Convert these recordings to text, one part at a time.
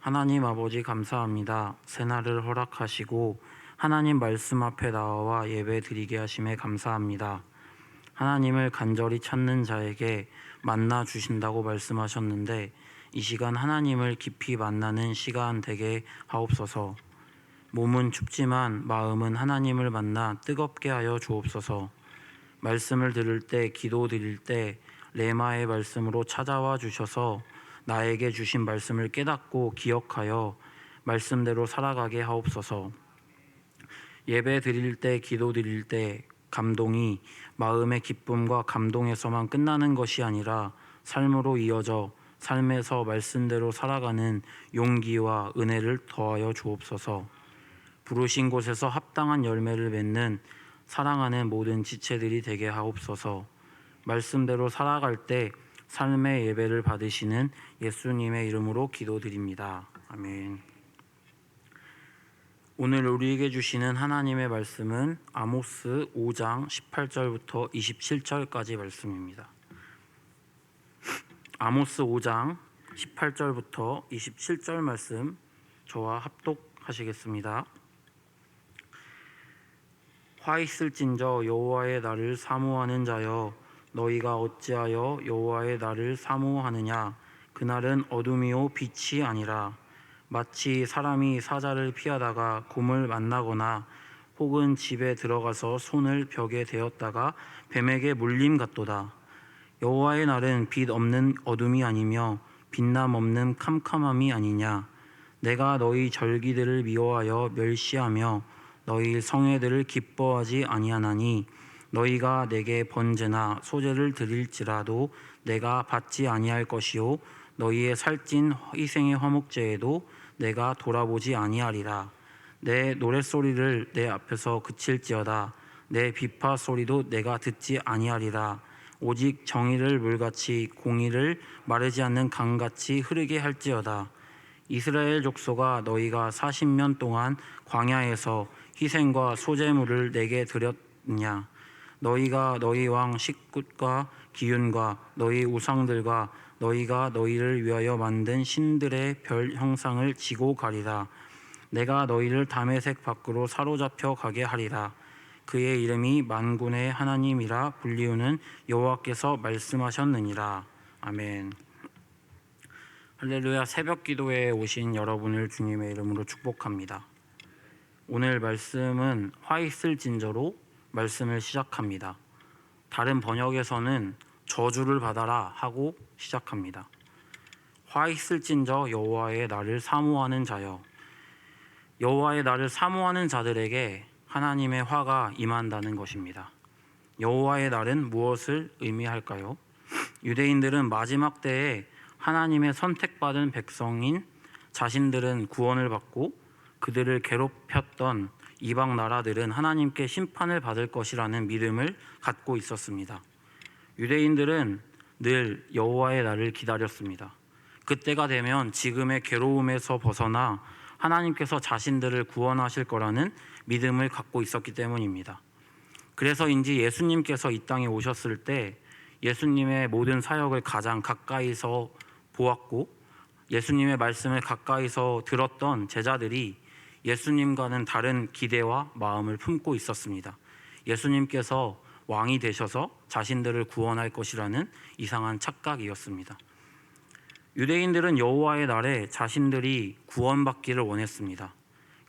하나님 아버지 감사합니다. 새날을 허락하시고 하나님 말씀 앞에 나와 예배 드리게 하심에 감사합니다. 하나님을 간절히 찾는 자에게 만나 주신다고 말씀하셨는데 이 시간 하나님을 깊이 만나는 시간 되게 하옵소서. 몸은 춥지만 마음은 하나님을 만나 뜨겁게 하여 주옵소서. 말씀을 들을 때, 기도 드릴 때 레마의 말씀으로 찾아와 주셔서 나에게 주신 말씀을 깨닫고 기억하여 말씀대로 살아가게 하옵소서. 예배 드릴 때, 기도 드릴 때 감동이 마음의 기쁨과 감동에서만 끝나는 것이 아니라 삶으로 이어져 삶에서 말씀대로 살아가는 용기와 은혜를 더하여 주옵소서. 부르신 곳에서 합당한 열매를 맺는 사랑하는 모든 지체들이 되게 하옵소서. 말씀대로 살아갈 때 삶의 예배를 받으시는 예수님의 이름으로 기도드립니다. 아멘. 오늘 우리에게 주시는 하나님의 말씀은 아모스 5장 18절부터 27절까지 말씀입니다. 아모스 5장 18절부터 27절 말씀 저와 합독하시겠습니다. 화 있을진저 여호와의 날을 사모하는 자여, 너희가 어찌하여 여호와의 날을 사모하느냐? 그날은 어둠이요 빛이 아니라 마치 사람이 사자를 피하다가 곰을 만나거나 혹은 집에 들어가서 손을 벽에 대었다가 뱀에게 물림 같도다. 여호와의 날은 빛 없는 어둠이 아니며 빛남 없는 캄캄함이 아니냐? 내가 너희 절기들을 미워하여 멸시하며 너희 성회들을 기뻐하지 아니하나니 너희가 내게 번제나 소제를 드릴지라도 내가 받지 아니할 것이요 너희의 살찐 희생의 화목제에도 내가 돌아보지 아니하리라. 내 노랫소리를 내 앞에서 그칠지어다. 내 비파 소리도 내가 듣지 아니하리라. 오직 정의를 물같이 공의를 마르지 않는 강같이 흐르게 할지어다. 이스라엘 족속아, 너희가 40년 동안 광야에서 희생과 소제물을 내게 드렸느냐? 너희가 너희 왕 식굿과 기윤과 너희 우상들과 너희가 너희를 위하여 만든 신들의 별 형상을 지고 가리라. 내가 너희를 다메섹 밖으로 사로잡혀 가게 하리라. 그의 이름이 만군의 하나님이라 불리우는 여호와께서 말씀하셨느니라. 아멘. 할렐루야. 새벽 기도에 오신 여러분을 주님의 이름으로 축복합니다. 오늘 말씀은 화 있을진저로 말씀을 시작합니다. 다른 번역에서는 저주를 받아라 하고 시작합니다. 화 있을진저 여호와의 날을 사모하는 자여. 여호와의 날을 사모하는 자들에게 하나님의 화가 임한다는 것입니다. 여호와의 날은 무엇을 의미할까요? 유대인들은 마지막 때에 하나님의 선택받은 백성인 자신들은 구원을 받고 그들을 괴롭혔던 이방 나라들은 하나님께 심판을 받을 것이라는 믿음을 갖고 있었습니다. 유대인들은 늘 여호와의 날을 기다렸습니다. 그때가 되면 지금의 괴로움에서 벗어나 하나님께서 자신들을 구원하실 거라는 믿음을 갖고 있었기 때문입니다. 그래서인지 예수님께서 이 땅에 오셨을 때 예수님의 모든 사역을 가장 가까이서 보았고 예수님의 말씀을 가까이서 들었던 제자들이 예수님과는 다른 기대와 마음을 품고 있었습니다. 예수님께서 왕이 되셔서 자신들을 구원할 것이라는 이상한 착각이었습니다. 유대인들은 여호와의 날에 자신들이 구원받기를 원했습니다.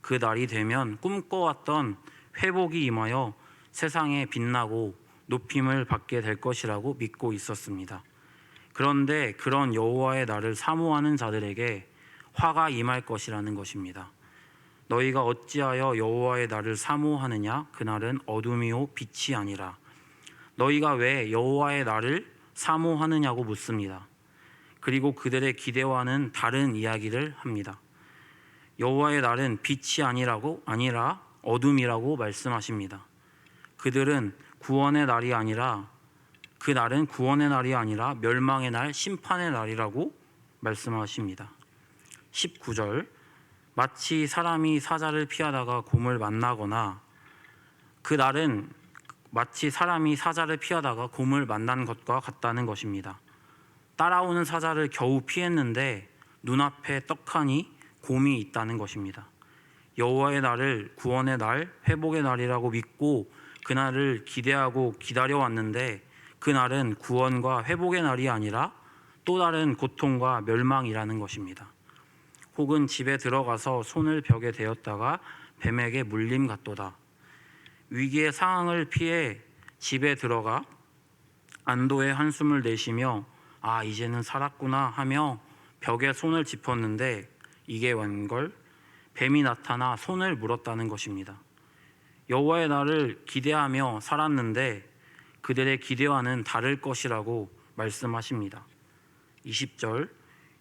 그 날이 되면 꿈꿔왔던 회복이 임하여 세상에 빛나고 높임을 받게 될 것이라고 믿고 있었습니다. 그런데 그런 여호와의 날을 사모하는 자들에게 화가 임할 것이라는 것입니다. 너희가 어찌하여 여호와의 날을 사모하느냐? 그날은 어둠이요 빛이 아니라. 너희가 왜 여호와의 날을 사모하느냐고 묻습니다. 그리고 그들의 기대와는 다른 이야기를 합니다. 여호와의 날은 빛이 아니라 어둠이라고 말씀하십니다. 그들은 구원의 날이 아니라 그 날은 구원의 날이 아니라 멸망의 날, 심판의 날이라고 말씀하십니다. 19절 마치 사람이 사자를 피하다가 곰을 만나거나 그 날은 마치 사람이 사자를 피하다가 곰을 만난 것과 같다는 것입니다. 따라오는 사자를 겨우 피했는데 눈앞에 떡하니 곰이 있다는 것입니다. 여호와의 날을 구원의 날, 회복의 날이라고 믿고 그날을 기대하고 기다려왔는데 그날은 구원과 회복의 날이 아니라 또 다른 고통과 멸망이라는 것입니다. 혹은 집에 들어가서 손을 벽에 대었다가 뱀에게 물림 같도다. 위기의 상황을 피해 집에 들어가 안도의 한숨을 내쉬며 아 이제는 살았구나 하며 벽에 손을 짚었는데 이게 웬걸? 뱀이 나타나 손을 물었다는 것입니다. 여호와의 날을 기대하며 살았는데 그들의 기대와는 다를 것이라고 말씀하십니다. 20절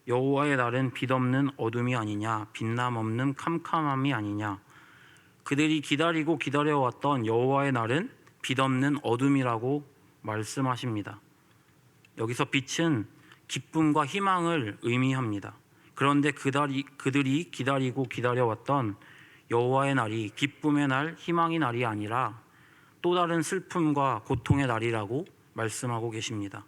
여호와의 날은 빛없는 어둠이 아니냐 빛남 없는 캄캄함이 아니냐. 그들이 기다리고 기다려왔던 여호와의 날은 빛없는 어둠이라고 말씀하십니다. 여기서 빛은 기쁨과 희망을 의미합니다. 그런데 그들이 기다리고 기다려왔던 여호와의 날이 기쁨의 날, 희망의 날이 아니라 또 다른 슬픔과 고통의 날이라고 말씀하고 계십니다.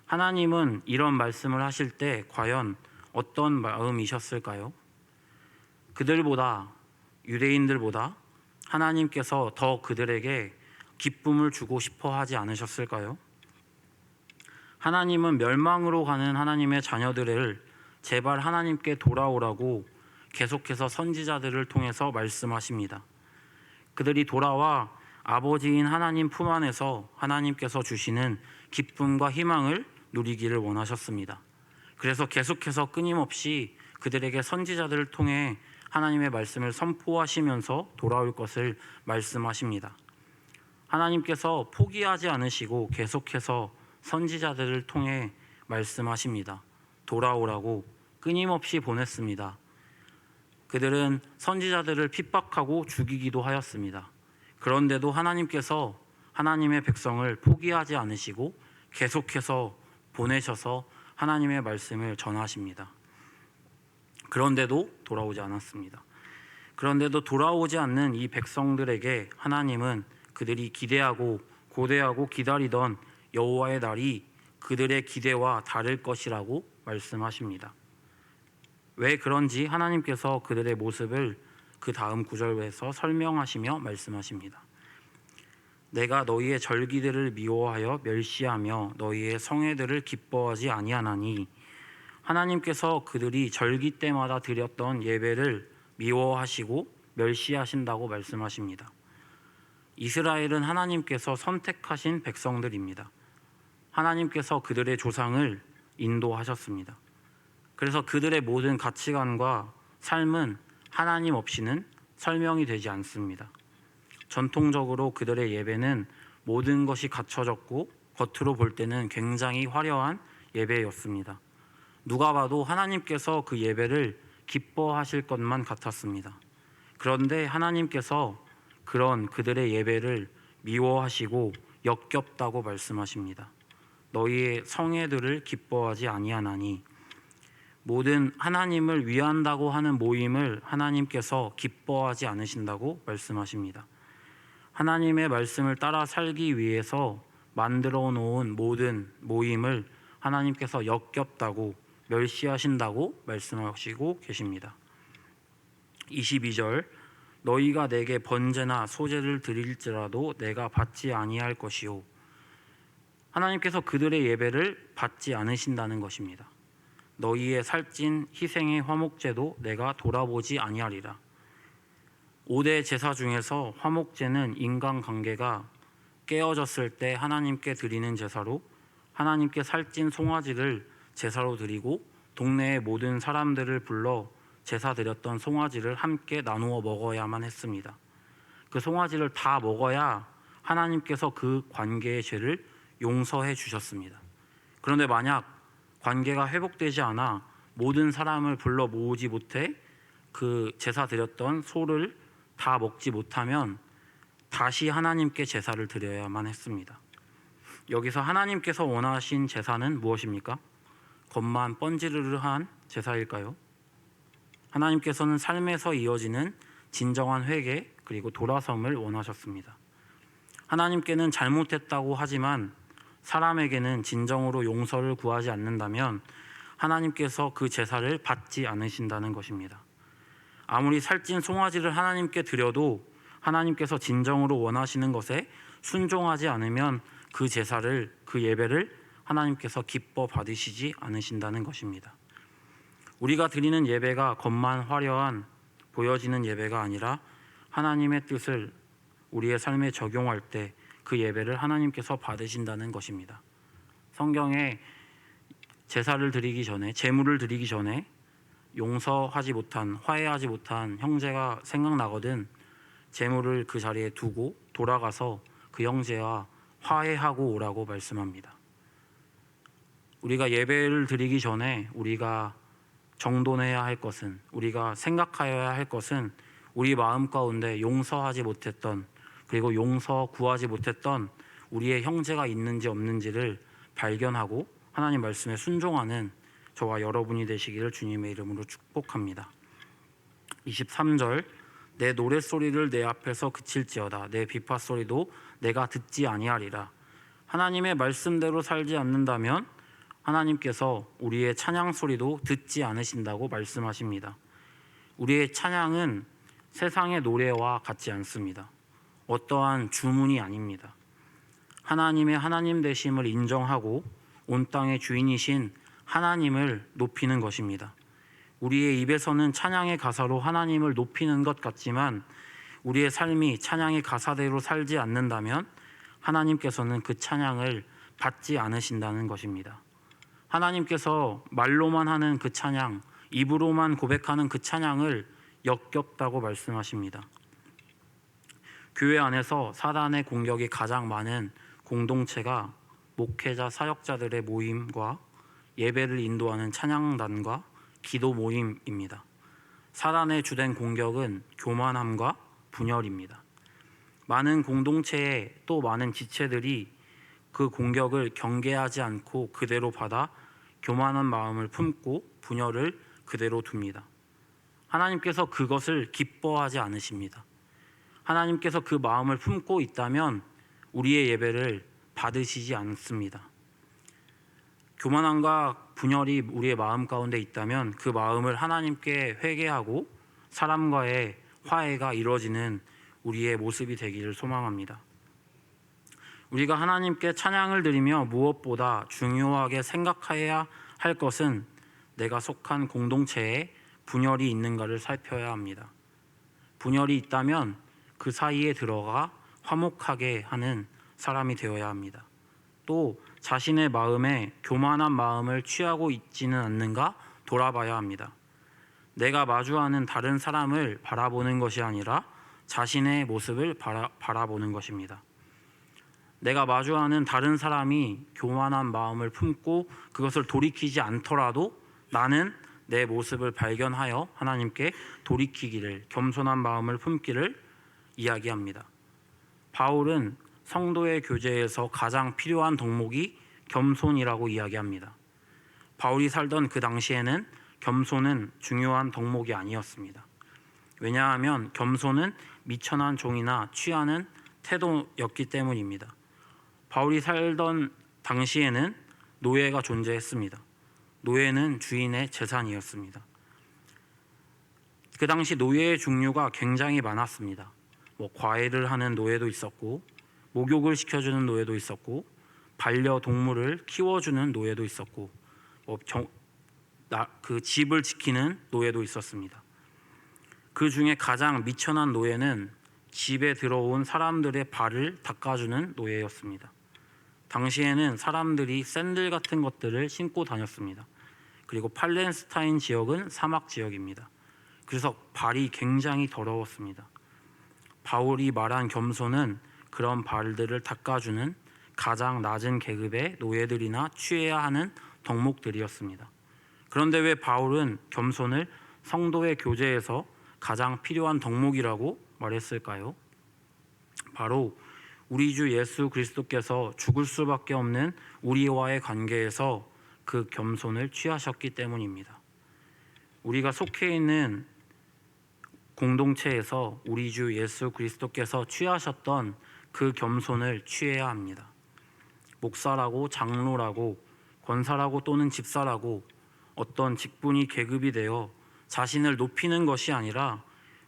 하나님은 이런 말씀을 하실 때 과연 어떤 마음이셨을까요? 그들보다 유대인들보다 하나님께서 더 그들에게 기쁨을 주고 싶어 하지 않으셨을까요? 하나님은 멸망으로 가는 하나님의 자녀들을 제발 하나님께 돌아오라고 계속해서 선지자들을 통해서 말씀하십니다. 그들이 돌아와 아버지인 하나님 품 안에서 하나님께서 주시는 기쁨과 희망을 누리기를 원하셨습니다. 그래서 계속해서 끊임없이 그들에게 선지자들을 통해 하나님의 말씀을 선포하시면서 돌아올 것을 말씀하십니다. 하나님께서 포기하지 않으시고 계속해서 선지자들을 통해 말씀하십니다. 돌아오라고 끊임없이 보냈습니다. 그들은 선지자들을 핍박하고 죽이기도 하였습니다. 그런데도 하나님께서 하나님의 백성을 포기하지 않으시고 계속해서 보내셔서 하나님의 말씀을 전하십니다. 그런데도 돌아오지 않았습니다. 그런데도 돌아오지 않는 이 백성들에게 하나님은 그들이 기대하고 고대하고 기다리던 여호와의 날이 그들의 기대와 다를 것이라고 말씀하십니다. 왜 그런지 하나님께서 그들의 모습을 그 다음 구절에서 설명하시며 말씀하십니다. 내가 너희의 절기들을 미워하여 멸시하며 너희의 성회들을 기뻐하지 아니하나니 하나님께서 그들이 절기 때마다 드렸던 예배를 미워하시고 멸시하신다고 말씀하십니다. 이스라엘은 하나님께서 선택하신 백성들입니다. 하나님께서 그들의 조상을 인도하셨습니다. 그래서 그들의 모든 가치관과 삶은 하나님 없이는 설명이 되지 않습니다. 전통적으로 그들의 예배는 모든 것이 갖춰졌고 겉으로 볼 때는 굉장히 화려한 예배였습니다. 누가 봐도 하나님께서 그 예배를 기뻐하실 것만 같았습니다. 그런데 하나님께서 그런 그들의 예배를 미워하시고 역겹다고 말씀하십니다. 너희의 성회들을 기뻐하지 아니하나니 모든 하나님을 위한다고 하는 모임을 하나님께서 기뻐하지 않으신다고 말씀하십니다. 하나님의 말씀을 따라 살기 위해서 만들어 놓은 모든 모임을 하나님께서 역겹다고 멸시하신다고 말씀하시고 계십니다. 22절 너희가 내게 번제나 소제를 드릴지라도 내가 받지 아니할 것이요. 하나님께서 그들의 예배를 받지 않으신다는 것입니다. 너희의 살찐 희생의 화목제도 내가 돌아보지 아니하리라. 5대 제사 중에서 화목제는 인간관계가 깨어졌을 때 하나님께 드리는 제사로 하나님께 살찐 송아지를 제사로 드리고 동네의 모든 사람들을 불러 제사 드렸던 송아지를 함께 나누어 먹어야만 했습니다. 그 송아지를 다 먹어야 하나님께서 그 관계의 죄를 용서해 주셨습니다. 그런데 만약 관계가 회복되지 않아 모든 사람을 불러 모으지 못해 그 제사 드렸던 소를 다 먹지 못하면 다시 하나님께 제사를 드려야만 했습니다. 여기서 하나님께서 원하신 제사는 무엇입니까? 겉만 번지르르한 제사일까요? 하나님께서는 삶에서 이어지는 진정한 회개 그리고 돌아섬을 원하셨습니다. 하나님께는 잘못했다고 하지만 사람에게는 진정으로 용서를 구하지 않는다면 하나님께서 그 제사를 받지 않으신다는 것입니다. 아무리 살찐 송아지를 하나님께 드려도 하나님께서 진정으로 원하시는 것에 순종하지 않으면 그 제사를, 그 예배를 하나님께서 기뻐 받으시지 않으신다는 것입니다. 우리가 드리는 예배가 겉만 화려한 보여지는 예배가 아니라 하나님의 뜻을 우리의 삶에 적용할 때 그 예배를 하나님께서 받으신다는 것입니다. 성경에 제사를 드리기 전에, 제물을 드리기 전에 용서하지 못한, 화해하지 못한 형제가 생각나거든 제물을 그 자리에 두고 돌아가서 그 형제와 화해하고 오라고 말씀합니다. 우리가 예배를 드리기 전에 우리가 정돈해야 할 것은, 우리가 생각하여야 할 것은 우리 마음 가운데 용서하지 못했던, 그리고 용서 구하지 못했던 우리의 형제가 있는지 없는지를 발견하고 하나님 말씀에 순종하는 저와 여러분이 되시기를 주님의 이름으로 축복합니다. 23절, 내 노랫소리를 내 앞에서 그칠지어다. 내 비파소리도 내가 듣지 아니하리라. 하나님의 말씀대로 살지 않는다면 하나님께서 우리의 찬양 소리도 듣지 않으신다고 말씀하십니다. 우리의 찬양은 세상의 노래와 같지 않습니다. 어떠한 주문이 아닙니다. 하나님의 하나님 되심을 인정하고 온 땅의 주인이신 하나님을 높이는 것입니다. 우리의 입에서는 찬양의 가사로 하나님을 높이는 것 같지만 우리의 삶이 찬양의 가사대로 살지 않는다면 하나님께서는 그 찬양을 받지 않으신다는 것입니다. 하나님께서 말로만 하는 그 찬양, 입으로만 고백하는 그 찬양을 역겹다고 말씀하십니다. 교회 안에서 사단의 공격이 가장 많은 공동체가 목회자 사역자들의 모임과 예배를 인도하는 찬양단과 기도 모임입니다. 사단의 주된 공격은 교만함과 분열입니다. 많은 공동체에 또 많은 지체들이 그 공격을 경계하지 않고 그대로 받아 교만한 마음을 품고 분열을 그대로 둡니다. 하나님께서 그것을 기뻐하지 않으십니다. 하나님께서 그 마음을 품고 있다면 우리의 예배를 받으시지 않습니다. 교만함과 분열이 우리의 마음 가운데 있다면 그 마음을 하나님께 회개하고 사람과의 화해가 이루어지는 우리의 모습이 되기를 소망합니다. 우리가 하나님께 찬양을 드리며 무엇보다 중요하게 생각해야 할 것은 내가 속한 공동체에 분열이 있는가를 살펴야 합니다. 분열이 있다면 그 사이에 들어가 화목하게 하는 사람이 되어야 합니다. 또 자신의 마음에 교만한 마음을 취하고 있지는 않는가 돌아봐야 합니다. 내가 마주하는 다른 사람을 바라보는 것이 아니라 자신의 모습을 바라보는 것입니다. 내가 마주하는 다른 사람이 교만한 마음을 품고 그것을 돌이키지 않더라도 나는 내 모습을 발견하여 하나님께 돌이키기를, 겸손한 마음을 품기를 이야기합니다. 바울은 성도의 교제에서 가장 필요한 덕목이 겸손이라고 이야기합니다. 바울이 살던 그 당시에는 겸손은 중요한 덕목이 아니었습니다. 왜냐하면 겸손은 미천한 종이나 취하는 태도였기 때문입니다. 바울이 살던 당시에는 노예가 존재했습니다. 노예는 주인의 재산이었습니다. 그 당시 노예의 종류가 굉장히 많았습니다. 과외를 하는 노예도 있었고, 목욕을 시켜주는 노예도 있었고, 반려동물을 키워주는 노예도 있었고, 그 집을 지키는 노예도 있었습니다. 그 중에 가장 미천한 노예는 집에 들어온 사람들의 발을 닦아주는 노예였습니다. 당시에는 사람들이 샌들 같은 것들을 신고 다녔습니다. 그리고 팔레스타인 지역은 사막 지역입니다. 그래서 발이 굉장히 더러웠습니다. 바울이 말한 겸손은 그런 발들을 닦아주는 가장 낮은 계급의 노예들이나 취해야 하는 덕목들이었습니다. 그런데 왜 바울은 겸손을 성도의 교제에서 가장 필요한 덕목이라고 말했을까요? 바로 우리 주 예수 그리스도께서 죽을 수밖에 없는 우리와의 관계에서 그 겸손을 취하셨기 때문입니다. 우리가 속해 있는 공동체에서 우리 주 예수 그리스도께서 취하셨던 그 겸손을 취해야 합니다. 목사라고, 장로라고, 권사라고 또는 집사라고 어떤 직분이 계급이 되어 자신을 높이는 것이 아니라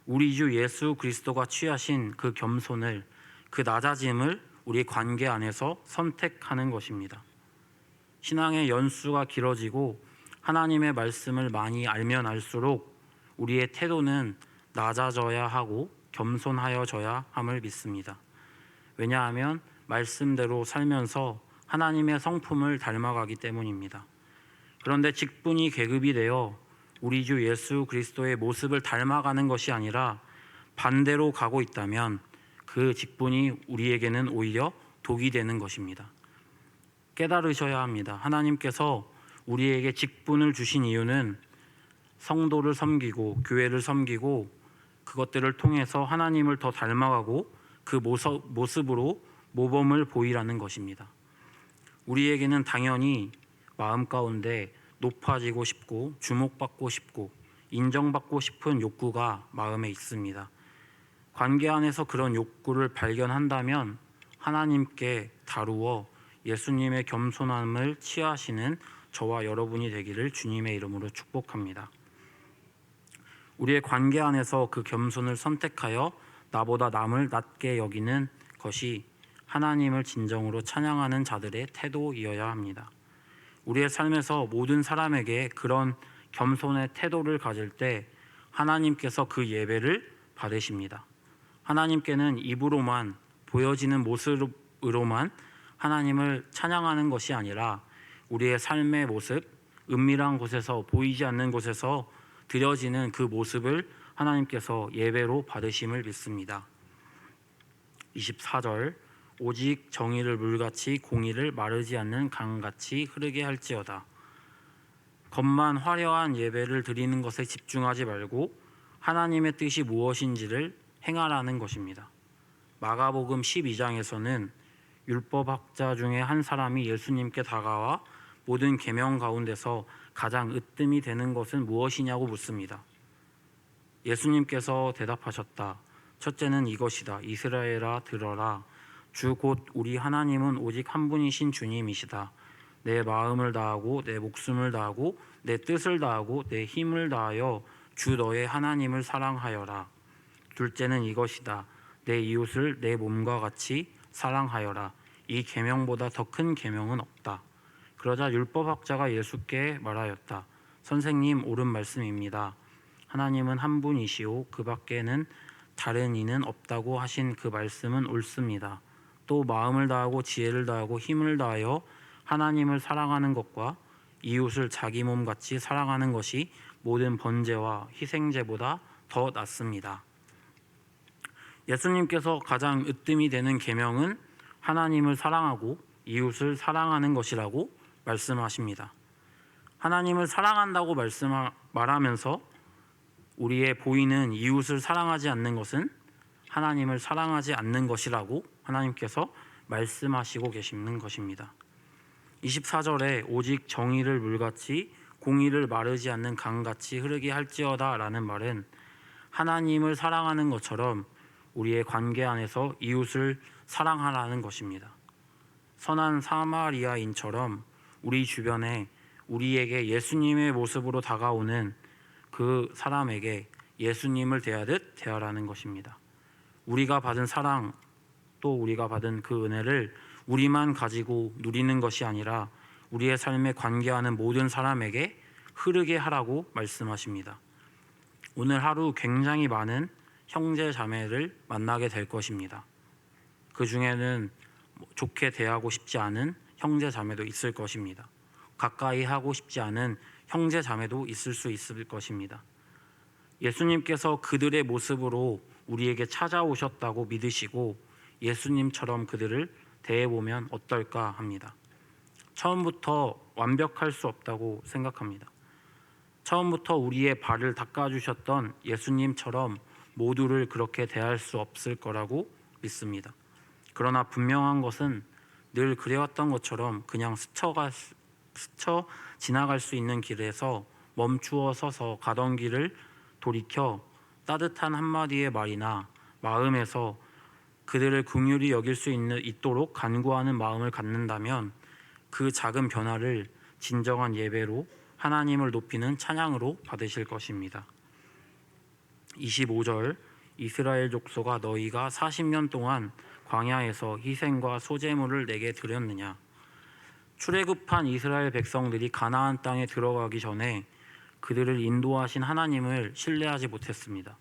우리 주 예수 그리스도가 취하신 그 겸손을, 그 낮아짐을 우리 관계 안에서 선택하는 것입니다. 신앙의 연수가 길어지고 하나님의 말씀을 많이 알면 알수록 우리의 태도는 낮아져야 하고 겸손하여져야 함을 믿습니다. 왜냐하면 말씀대로 살면서 하나님의 성품을 닮아가기 때문입니다. 그런데 직분이 계급이 되어 우리 주 예수 그리스도의 모습을 닮아가는 것이 아니라 반대로 가고 있다면 그 직분이 우리에게는 오히려 독이 되는 것입니다. 깨달으셔야 합니다. 하나님께서 우리에게 직분을 주신 이유는 성도를 섬기고 교회를 섬기고 그것들을 통해서 하나님을 더 닮아가고 그 모습으로 모범을 보이라는 것입니다. 우리에게는 당연히 마음 가운데 높아지고 싶고 주목받고 싶고 인정받고 싶은 욕구가 마음에 있습니다. 관계 안에서 그런 욕구를 발견한다면 하나님께 다루어 예수님의 겸손함을 취하시는 저와 여러분이 되기를 주님의 이름으로 축복합니다. 우리의 관계 안에서 그 겸손을 선택하여 나보다 남을 낮게 여기는 것이 하나님을 진정으로 찬양하는 자들의 태도이어야 합니다. 우리의 삶에서 모든 사람에게 그런 겸손의 태도를 가질 때 하나님께서 그 예배를 받으십니다. 하나님께는 입으로만 보여지는 모습으로만 하나님을 찬양하는 것이 아니라 우리의 삶의 모습, 은밀한 곳에서 보이지 않는 곳에서 드려지는 그 모습을 하나님께서 예배로 받으심을 믿습니다. 24절 오직 정의를 물같이 공의를 마르지 않는 강같이 흐르게 할지어다. 겉만 화려한 예배를 드리는 것에 집중하지 말고 하나님의 뜻이 무엇인지를 행하라는 것입니다. 마가복음 12장에서는 율법학자 중에 한 사람이 예수님께 다가와 모든 계명 가운데서 가장 으뜸이 되는 것은 무엇이냐고 묻습니다. 예수님께서 대답하셨다. 첫째는 이것이다. 이스라엘아 들어라. 주 곧 우리 하나님은 오직 한 분이신 주님이시다. 내 마음을 다하고 내 목숨을 다하고 내 뜻을 다하고 내 힘을 다하여 주 너의 하나님을 사랑하여라. 둘째는 이것이다. 내 이웃을 내 몸과 같이 사랑하여라. 이 계명보다 더 큰 계명은 없다. 그러자 율법학자가 예수께 말하였다. 선생님, 옳은 말씀입니다. 하나님은 한 분이시오 그 밖에는 다른 이는 없다고 하신 그 말씀은 옳습니다. 또 마음을 다하고 지혜를 다하고 힘을 다하여 하나님을 사랑하는 것과 이웃을 자기 몸같이 사랑하는 것이 모든 번제와 희생제보다 더 낫습니다. 예수님께서 가장 으뜸이 되는 계명은 하나님을 사랑하고 이웃을 사랑하는 것이라고 말씀하십니다. 하나님을 사랑한다고 말하면서 우리의 보이는 이웃을 사랑하지 않는 것은 하나님을 사랑하지 않는 것이라고 하나님께서 말씀하시고 계시는 것입니다. 24절에 오직 정의를 물같이 공의를 마르지 않는 강같이 흐르게 할지어다 라는 말은 하나님을 사랑하는 것처럼 우리의 관계 안에서 이웃을 사랑하라는 것입니다. 선한 사마리아인처럼 우리 주변에 우리에게 예수님의 모습으로 다가오는 그 사람에게 예수님을 대하듯 대하라는 것입니다. 우리가 받은 사랑 또 우리가 받은 그 은혜를 우리만 가지고 누리는 것이 아니라 우리의 삶에 관계하는 모든 사람에게 흐르게 하라고 말씀하십니다. 오늘 하루 굉장히 많은 형제 자매를 만나게 될 것입니다. 그 중에는 좋게 대하고 싶지 않은 형제 자매도 있을 것입니다. 가까이 하고 싶지 않은 형제 자매도 있을 수 있을 것입니다. 예수님께서 그들의 모습으로 우리에게 찾아오셨다고 믿으시고 예수님처럼 그들을 대해보면 어떨까 합니다. 처음부터 완벽할 수 없다고 생각합니다. 처음부터 우리의 발을 닦아주셨던 예수님처럼 모두를 그렇게 대할 수 없을 거라고 믿습니다. 그러나 분명한 것은 늘 그래왔던 것처럼 그냥 스쳐 지나갈 수 있는 길에서 멈추어 서서 가던 길을 돌이켜 따뜻한 한마디의 말이나 마음에서 그들을 긍휼히 여길 수 있도록 간구하는 마음을 갖는다면 그 작은 변화를 진정한 예배로 하나님을 높이는 찬양으로 받으실 것입니다. 25절 이스라엘 족속아 너희가 40년 동안 광야에서 희생과 소제물을 내게 드렸느냐. 출애굽한 이스라엘 백성들이 가나안 땅에 들어가기 전에 그들을 인도하신 하나님을 신뢰하지 못했습니다.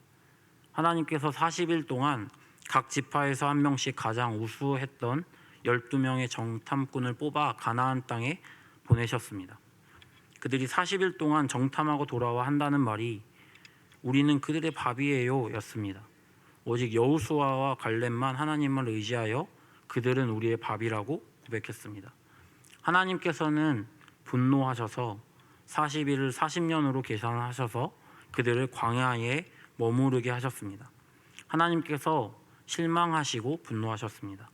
하나님께서 40일 동안 각 지파에서 한 명씩 가장 우수했던 12명의 정탐꾼을 뽑아 가나안 땅에 보내셨습니다. 그들이 40일 동안 정탐하고 돌아와 한다는 말이 우리는 그들의 밥이에요 였습니다. 오직 여호수아와 갈렙만 하나님을 의지하여 그들은 우리의 밥이라고 고백했습니다. 하나님께서는 분노하셔서 40일을 40년으로 계산하셔서 그들을 광야에 머무르게 하셨습니다. 하나님께서 실망하시고 분노하셨습니다.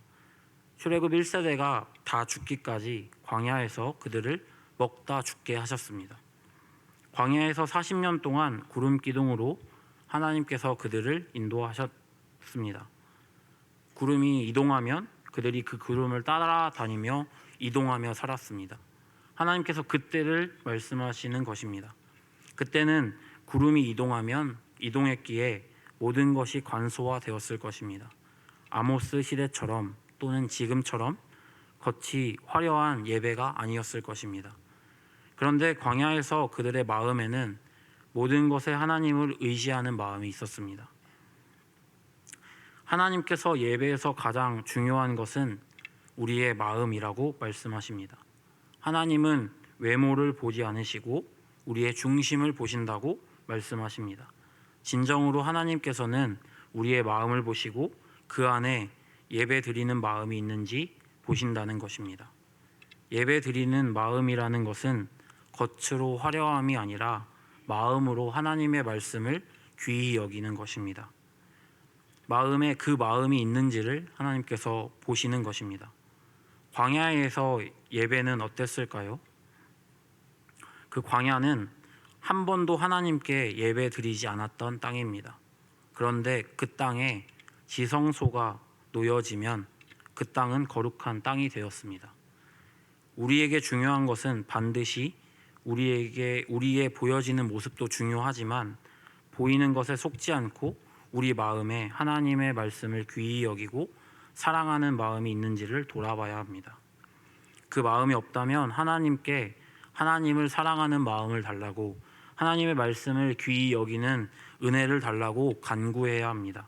출애굽 1세대가 다 죽기까지 광야에서 그들을 먹다 죽게 하셨습니다. 광야에서 40년 동안 구름 기둥으로 하나님께서 그들을 인도하셨습니다. 구름이 이동하면 그들이 그 구름을 따라다니며 이동하며 살았습니다. 하나님께서 그때를 말씀하시는 것입니다. 그때는 구름이 이동하면 이동했기에 모든 것이 관소화되었을 것입니다. 아모스 시대처럼 또는 지금처럼 겉이 화려한 예배가 아니었을 것입니다. 그런데 광야에서 그들의 마음에는 모든 것에 하나님을 의지하는 마음이 있었습니다. 하나님께서 예배에서 가장 중요한 것은 우리의 마음이라고 말씀하십니다. 하나님은 외모를 보지 않으시고 우리의 중심을 보신다고 말씀하십니다. 진정으로 하나님께서는 우리의 마음을 보시고 그 안에 예배 드리는 마음이 있는지 보신다는 것입니다. 예배 드리는 마음이라는 것은 겉으로 화려함이 아니라 마음으로 하나님의 말씀을 귀히 여기는 것입니다. 마음에 그 마음이 있는지를 하나님께서 보시는 것입니다. 광야에서 예배는 어땠을까요? 그 광야는 한 번도 하나님께 예배 드리지 않았던 땅입니다. 그런데 그 땅에 지성소가 놓여지면 그 땅은 거룩한 땅이 되었습니다. 우리에게 중요한 것은 반드시 우리의 보여지는 모습도 중요하지만 보이는 것에 속지 않고 우리 마음에 하나님의 말씀을 귀히 여기고 사랑하는 마음이 있는지를 돌아봐야 합니다. 그 마음이 없다면 하나님께 하나님을 사랑하는 마음을 달라고 하나님의 말씀을 귀히 여기는 은혜를 달라고 간구해야 합니다.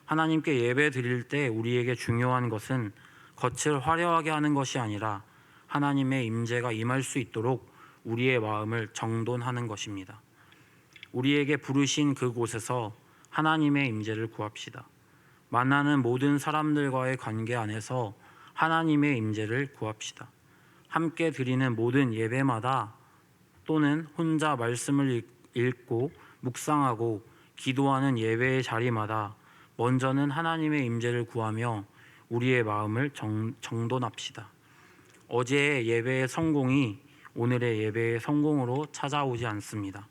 하나님께 예배 드릴 때 우리에게 중요한 것은 겉을 화려하게 하는 것이 아니라 하나님의 임재가 임할 수 있도록 우리의 마음을 정돈하는 것입니다. 우리에게 부르신 그곳에서 하나님의 임재를 구합시다. 만나는 모든 사람들과의 관계 안에서 하나님의 임재를 구합시다. 함께 드리는 모든 예배마다 또는 혼자 말씀을 읽고 묵상하고 기도하는 예배의 자리마다 먼저는 하나님의 임재를 구하며 우리의 마음을 정돈합시다. 어제의 예배의 성공이 오늘의 예배의 성공으로 찾아오지 않습니다.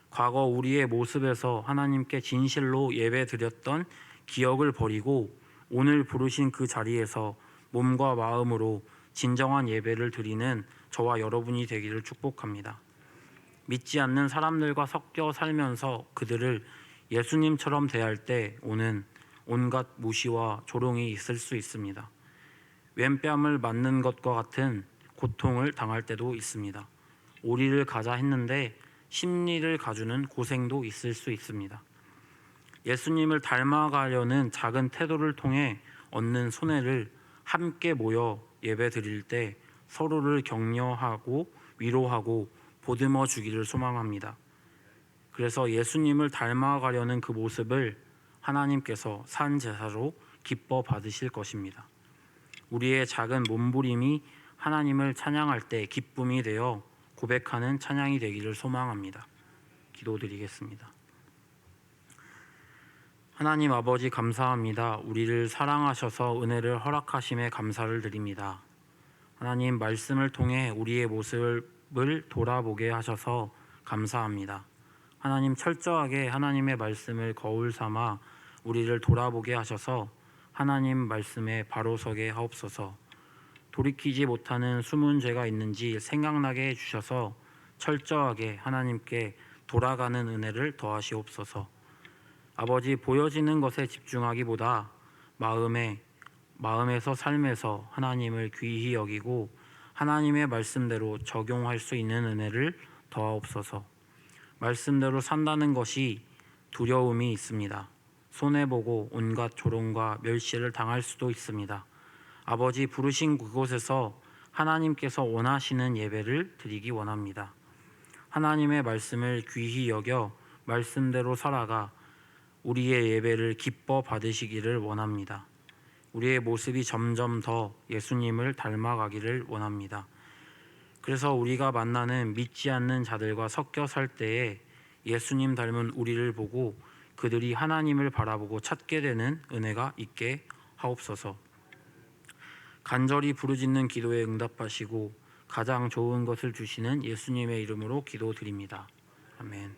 과거 우리의 모습에서 하나님께 진실로 예배 드렸던 기억을 버리고 오늘 부르신 그 자리에서 몸과 마음으로 진정한 예배를 드리는 저와 여러분이 되기를 축복합니다. 믿지 않는 사람들과 섞여 살면서 그들을 예수님처럼 대할 때 오는 온갖 무시와 조롱이 있을 수 있습니다. 왼뺨을 맞는 것과 같은 고통을 당할 때도 있습니다. 오리를 가자 했는데 심리를 가주는 고생도 있을 수 있습니다. 예수님을 닮아가려는 작은 태도를 통해 얻는 손해를 함께 모여 예배 드릴 때 서로를 격려하고 위로하고 보듬어 주기를 소망합니다. 그래서 예수님을 닮아가려는 그 모습을 하나님께서 산 제사로 기뻐 받으실 것입니다. 우리의 작은 몸부림이 하나님을 찬양할 때 기쁨이 되어 고백하는 찬양이 되기를 소망합니다. 기도드리겠습니다. 하나님 아버지 감사합니다. 우리를 사랑하셔서 은혜를 허락하심에 감사를 드립니다. 하나님 말씀을 통해 우리의 모습을 돌아보게 하셔서 감사합니다. 하나님 철저하게 하나님의 말씀을 거울 삼아 우리를 돌아보게 하셔서 하나님 말씀에 바로 서게 하옵소서. 돌이키지 못하는 숨은 죄가 있는지 생각나게 해주셔서 철저하게 하나님께 돌아가는 은혜를 더하시옵소서. 아버지, 보여지는 것에 집중하기보다 마음에서 삶에서 하나님을 귀히 여기고 하나님의 말씀대로 적용할 수 있는 은혜를 더하옵소서. 말씀대로 산다는 것이 두려움이 있습니다. 손해보고 온갖 조롱과 멸시를 당할 수도 있습니다. 아버지, 부르신 그곳에서 하나님께서 원하시는 예배를 드리기 원합니다. 하나님의 말씀을 귀히 여겨 말씀대로 살아가 우리의 예배를 기뻐 받으시기를 원합니다. 우리의 모습이 점점 더 예수님을 닮아가기를 원합니다. 그래서 우리가 만나는 믿지 않는 자들과 섞여 살 때에 예수님 닮은 우리를 보고 그들이 하나님을 바라보고 찾게 되는 은혜가 있게 하옵소서. 간절히 부르짖는 기도에 응답하시고 가장 좋은 것을 주시는 예수님의 이름으로 기도드립니다. 아멘.